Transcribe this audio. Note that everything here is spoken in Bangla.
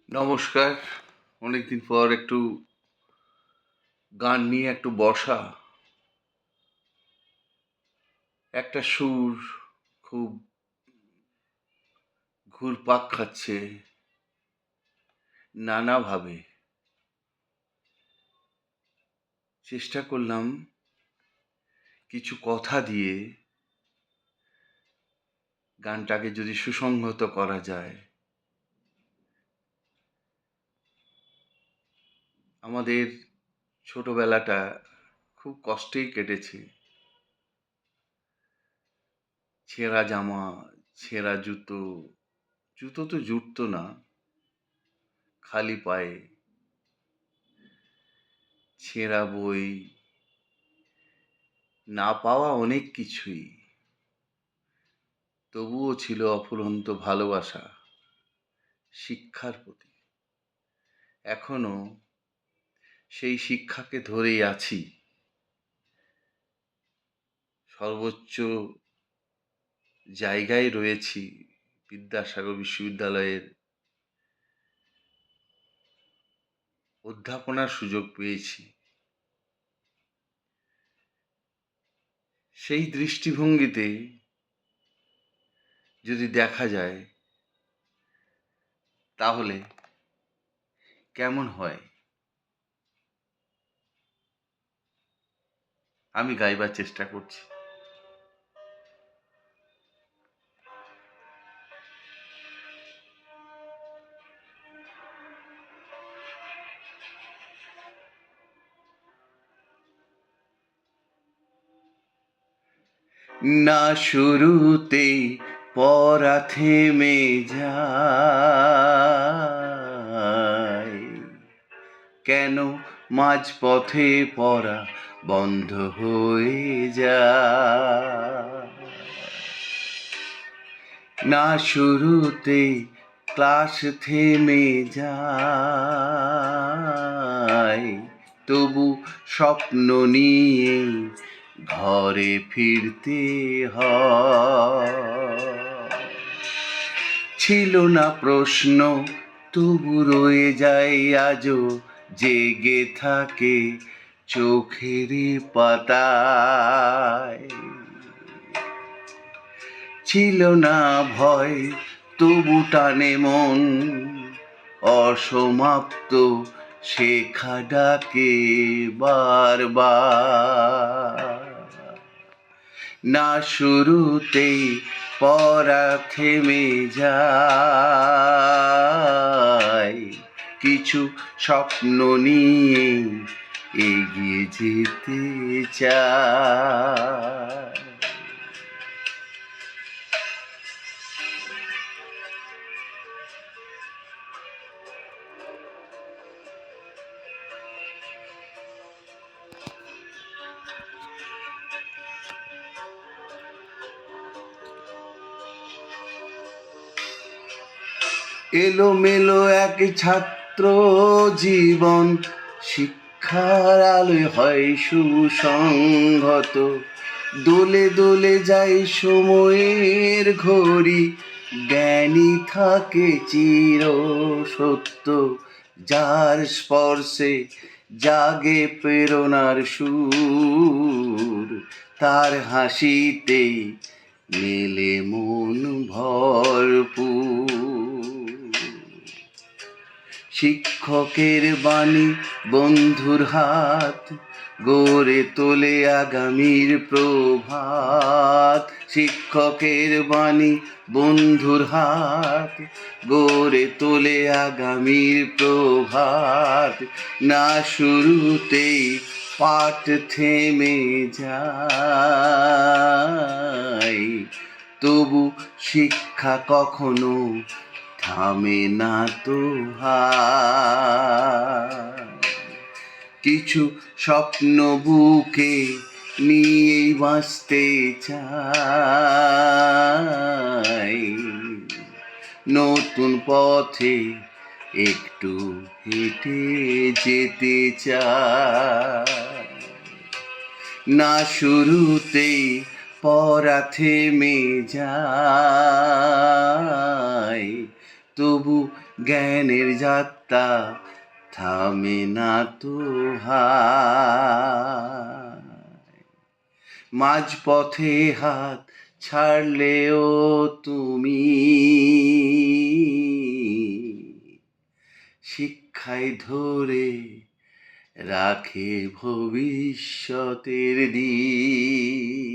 নমস্কার। অনেকদিন পর একটু গান নিয়ে একটু বসা। একটা সুর খুব ঘুরপাক খাচ্ছে নানাভাবে। চেষ্টা করলাম কিছু কথা দিয়ে গানটাকে যদি সুসংহত করা যায়। আমাদের ছোটবেলাটা খুব কষ্টেই কেটেছে। ছেঁড়া জামা, ছেঁড়া জুতো, জুতো তো জুটতো না, খালি পায়ে, ছেঁড়া বই, না পাওয়া অনেক কিছুই। তবুও ছিল অফুরন্ত ভালোবাসা শিক্ষার প্রতি। এখনো সেই শিক্ষাকে ধরেই আছি। সর্বোচ্চ জায়গায় রয়েছি। বিদ্যাসাগর বিশ্ববিদ্যালয়ের অধ্যাপনার সুযোগ পেয়েছি। সেই দৃষ্টিভঙ্গিতে যদি দেখা যায় তাহলে কেমন হয়? আমি গাইবার চেষ্টা করছি। না শুরুতে পড়া থেমে যায়, কেন মাঝপথে পড়া বন্ধ হয়ে যায়? না শুরুতে ক্লাস থেমে যায়, তবু স্বপ্ন নিয়ে ঘরে ফিরতে হয়। ছিল না প্রশ্ন, তবু রয়ে যায় আজও জেগে থাকে চোখের পাতায়। ছিল না ভয়, তবু টানে মন, অসমাপ্ত শেখা ডাকে বারবার। না শুরুতেই পড়া থেমে যায়, কিছু স্বপ্ন নিয়ে এগিয়ে যেতে চায়। এলোমেলো এক ছাত্র জীবন, শিক্ষার আলোয় হয় সুসংহত। দোলে দোলে যায় সময়ের ঘড়ি, জ্ঞানী থাকে চির সত্য। যার স্পর্শে জাগে প্রেরণার সুর, তার হাসিতে মেলে মন ভরপুর। শিক্ষকের বাণী বন্ধুর হাত, গড়ে তোলে আগামীর প্রভাত। শিক্ষকের বাণী বন্ধুর হাত, গড়ে তোলে আগামীর প্রভাত। না শুরুতেই পাঠ থেমে যায়, তবু শিক্ষা কখনো থামে না তো হায়। কিছু স্বপ্ন বুকে নিয়ে বাঁচতে চাই, নতুন পথে একটু হেঁটে যেতে চাই। না শুরুতেই পড়া থেমে যায়, তবু জ্ঞানের যাত্রা থামে না তো হায়। মাঝপথে হাত ছাড়লেও তুমি শিক্ষায় ধরে রাখে ভবিষ্যতের দিন।